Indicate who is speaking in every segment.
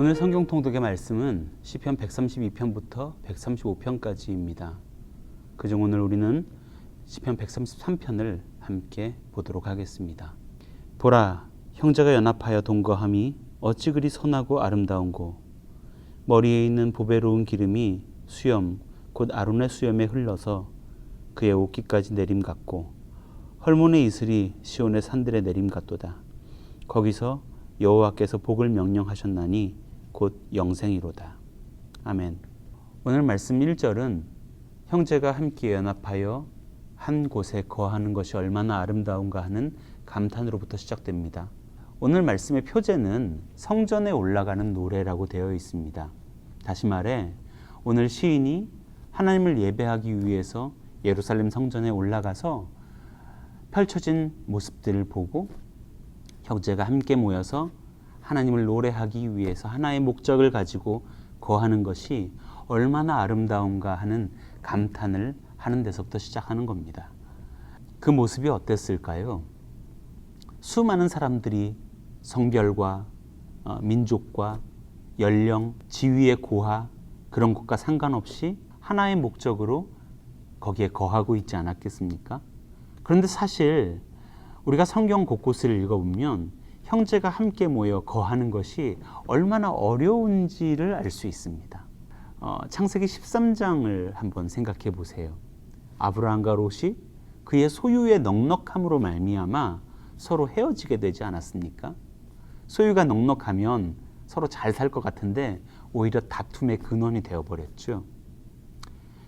Speaker 1: 오늘 성경 통독의 말씀은 시편 132편부터 135편까지입니다. 그중 오늘 우리는 시편 133편을 함께 보도록 하겠습니다. 보라, 형제가 연합하여 동거함이 어찌 그리 선하고 아름다운고, 머리에 있는 보배로운 기름이 수염 곧 아론의 수염에 흘러서 그의 옷깃까지 내림 같고, 헐몬의 이슬이 시온의 산들에 내림 같도다. 거기서 여호와께서 복을 명령하셨나니 곧 영생이로다. 아멘. 오늘 말씀 1절은 형제가 함께 연합하여 한 곳에 거하는 것이 얼마나 아름다운가 하는 감탄으로부터 시작됩니다. 오늘 말씀의 표제는 성전에 올라가는 노래라고 되어 있습니다. 다시 말해 오늘 시인이 하나님을 예배하기 위해서 예루살렘 성전에 올라가서 펼쳐진 모습들을 보고 형제가 함께 모여서 하나님을 노래하기 위해서 하나의 목적을 가지고 거하는 것이 얼마나 아름다운가 하는 감탄을 하는 데서부터 시작하는 겁니다. 그 모습이 어땠을까요? 수많은 사람들이 성별과 민족과 연령, 지위의 고하 그런 것과 상관없이 하나의 목적으로 거기에 거하고 있지 않았겠습니까? 그런데 사실 우리가 성경 곳곳을 읽어보면 형제가 함께 모여 거하는 것이 얼마나 어려운지를 알 수 있습니다. 창세기 13장을 한번 생각해 보세요. 아브라함과 롯이 그의 소유의 넉넉함으로 말미암아 서로 헤어지게 되지 않았습니까? 소유가 넉넉하면 서로 잘 살 것 같은데 오히려 다툼의 근원이 되어버렸죠.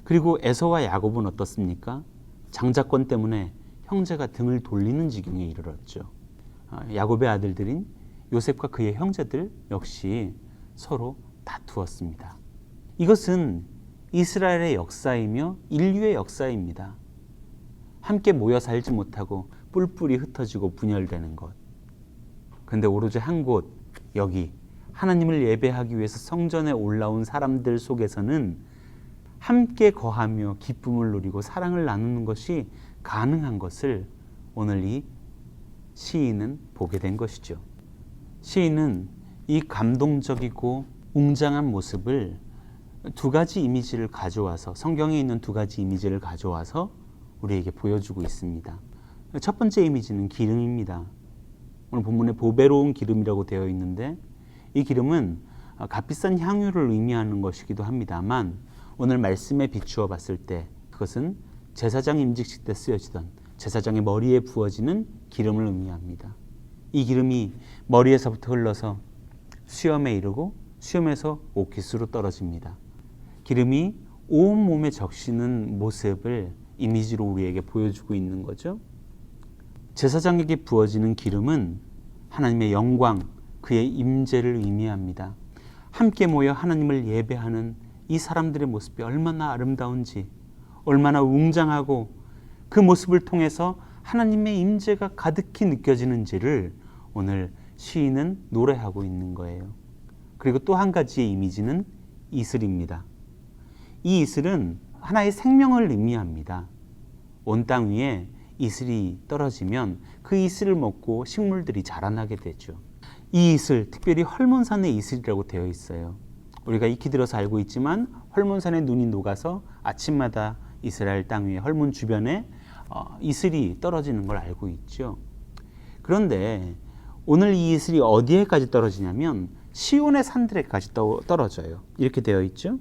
Speaker 1: 그리고 에서와 야곱은 어떻습니까? 장자권 때문에 형제가 등을 돌리는 지경에 이르렀죠. 야곱의 아들들인 요셉과 그의 형제들 역시 서로 다투었습니다. 이것은 이스라엘의 역사이며 인류의 역사입니다. 함께 모여 살지 못하고 뿔뿔이 흩어지고 분열되는 것. 그런데 오로지 한 곳, 여기 하나님을 예배하기 위해서 성전에 올라온 사람들 속에서는 함께 거하며 기쁨을 누리고 사랑을 나누는 것이 가능한 것을 오늘 이 시인은 보게 된 것이죠. 시인은 이 감동적이고 웅장한 모습을 두 가지 이미지를 가져와서 성경에 있는 두 가지 이미지를 가져와서 우리에게 보여주고 있습니다. 첫 번째 이미지는 기름입니다. 오늘 본문에 보배로운 기름이라고 되어 있는데 이 기름은 값비싼 향유를 의미하는 것이기도 합니다만 오늘 말씀에 비추어 봤을 때 그것은 제사장 임직식 때 쓰여지던 제사장의 머리에 부어지는 기름을 의미합니다. 이 기름이 머리에서부터 흘러서 수염에 이르고 수염에서 옷깃으로 떨어집니다. 기름이 온 몸에 적시는 모습을 이미지로 우리에게 보여주고 있는 거죠. 제사장에게 부어지는 기름은 하나님의 영광, 그의 임재를 의미합니다. 함께 모여 하나님을 예배하는 이 사람들의 모습이 얼마나 아름다운지, 얼마나 웅장하고 그 모습을 통해서 하나님의 임재가 가득히 느껴지는지를 오늘 시인은 노래하고 있는 거예요. 그리고 또 한 가지의 이미지는 이슬입니다. 이 이슬은 하나의 생명을 의미합니다. 온 땅 위에 이슬이 떨어지면 그 이슬을 먹고 식물들이 자라나게 되죠. 이 이슬, 특별히 헐몬산의 이슬이라고 되어 있어요. 우리가 익히 들어서 알고 있지만 헐몬산에 눈이 녹아서 아침마다 이스라엘 땅 위에 헐몬 주변에 이슬이 떨어지는 걸 알고 있죠. 그런데 오늘 이 이슬이 어디에까지 떨어지냐면 시온의 산들에까지 떨어져요. 이렇게 되어 있죠.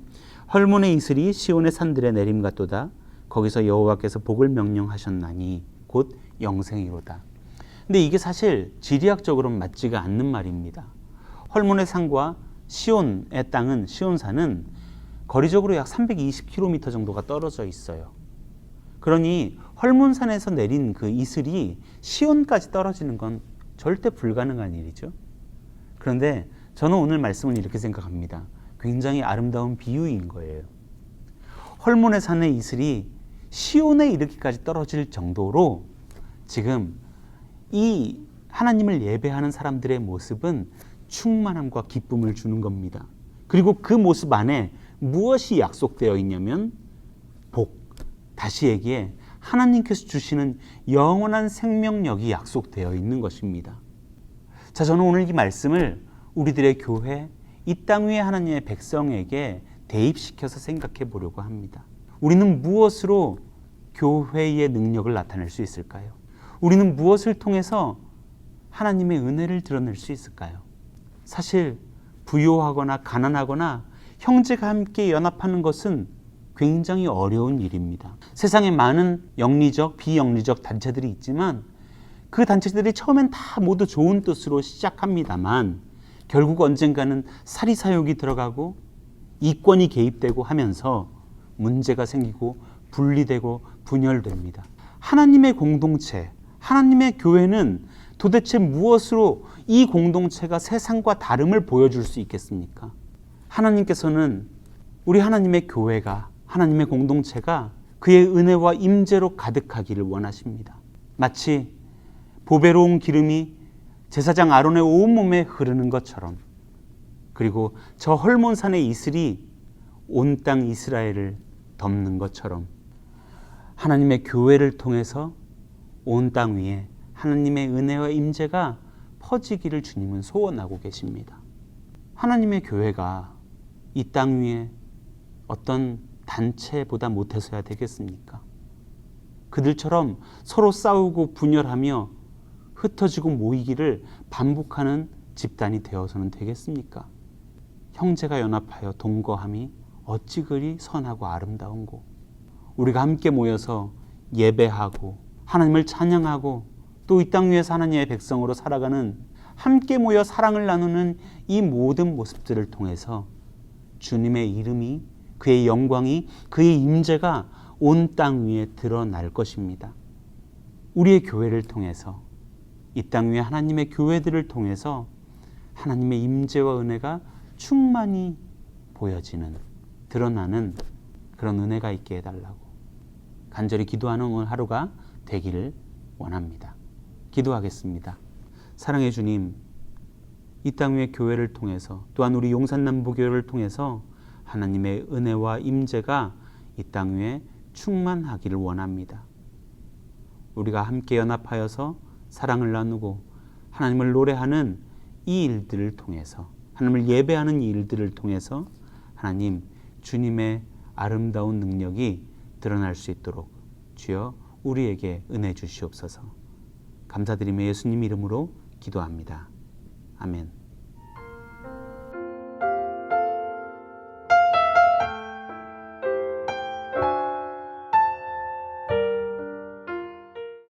Speaker 1: 헐몬의 이슬이 시온의 산들에 내림 같도다. 거기서 여호와께서 복을 명령하셨나니 곧 영생이로다. 근데 이게 사실 지리학적으로는 맞지가 않는 말입니다. 헐몬의 산과 시온의 땅은 시온산은 거리적으로 약 320km 정도가 떨어져 있어요. 그러니 헐몬산에서 내린 그 이슬이 시온까지 떨어지는 건 절대 불가능한 일이죠. 그런데 저는 오늘 말씀을 이렇게 생각합니다. 굉장히 아름다운 비유인 거예요. 헐몬의 산의 이슬이 시온에 이르기까지 떨어질 정도로 지금 이 하나님을 예배하는 사람들의 모습은 충만함과 기쁨을 주는 겁니다. 그리고 그 모습 안에 무엇이 약속되어 있냐면 복, 다시 얘기해 하나님께서 주시는 영원한 생명력이 약속되어 있는 것입니다. 자, 저는 오늘 이 말씀을 우리들의 교회, 이 땅 위에 하나님의 백성에게 대입시켜서 생각해 보려고 합니다. 우리는 무엇으로 교회의 능력을 나타낼 수 있을까요? 우리는 무엇을 통해서 하나님의 은혜를 드러낼 수 있을까요? 사실 부유하거나 가난하거나 형제가 함께 연합하는 것은 굉장히 어려운 일입니다. 세상에 많은 영리적, 비영리적 단체들이 있지만 그 단체들이 처음엔 다 모두 좋은 뜻으로 시작합니다만 결국 언젠가는 사리사욕이 들어가고 이권이 개입되고 하면서 문제가 생기고 분리되고 분열됩니다. 하나님의 공동체, 하나님의 교회는 도대체 무엇으로 이 공동체가 세상과 다름을 보여줄 수 있겠습니까? 하나님께서는 우리 하나님의 교회가, 하나님의 공동체가 그의 은혜와 임재로 가득하기를 원하십니다. 마치 보배로운 기름이 제사장 아론의 온몸에 흐르는 것처럼, 그리고 저 헐몬산의 이슬이 온 땅 이스라엘을 덮는 것처럼 하나님의 교회를 통해서 온 땅 위에 하나님의 은혜와 임재가 퍼지기를 주님은 소원하고 계십니다. 하나님의 교회가 이 땅 위에 어떤 단체보다 못해서야 되겠습니까? 그들처럼 서로 싸우고 분열하며 흩어지고 모이기를 반복하는 집단이 되어서는 되겠습니까? 형제가 연합하여 동거함이 어찌 그리 선하고 아름다운고, 우리가 함께 모여서 예배하고 하나님을 찬양하고 또 이 땅 위에서 하나님의 백성으로 살아가는, 함께 모여 사랑을 나누는 이 모든 모습들을 통해서 주님의 이름이, 그의 영광이, 그의 임재가 온 땅 위에 드러날 것입니다. 우리의 교회를 통해서, 이 땅 위에 하나님의 교회들을 통해서 하나님의 임재와 은혜가 충만히 보여지는, 드러나는 그런 은혜가 있게 해달라고 간절히 기도하는 오늘 하루가 되기를 원합니다. 기도하겠습니다. 사랑의 주님, 이 땅 위의 교회를 통해서, 또한 우리 용산남부교회를 통해서 하나님의 은혜와 임재가 이 땅 위에 충만하기를 원합니다. 우리가 함께 연합하여서 사랑을 나누고 하나님을 노래하는 이 일들을 통해서, 하나님을 예배하는 이 일들을 통해서 하나님, 주님의 아름다운 능력이 드러날 수 있도록 주여 우리에게 은혜 주시옵소서. 감사드리며 예수님 이름으로 기도합니다. 아멘.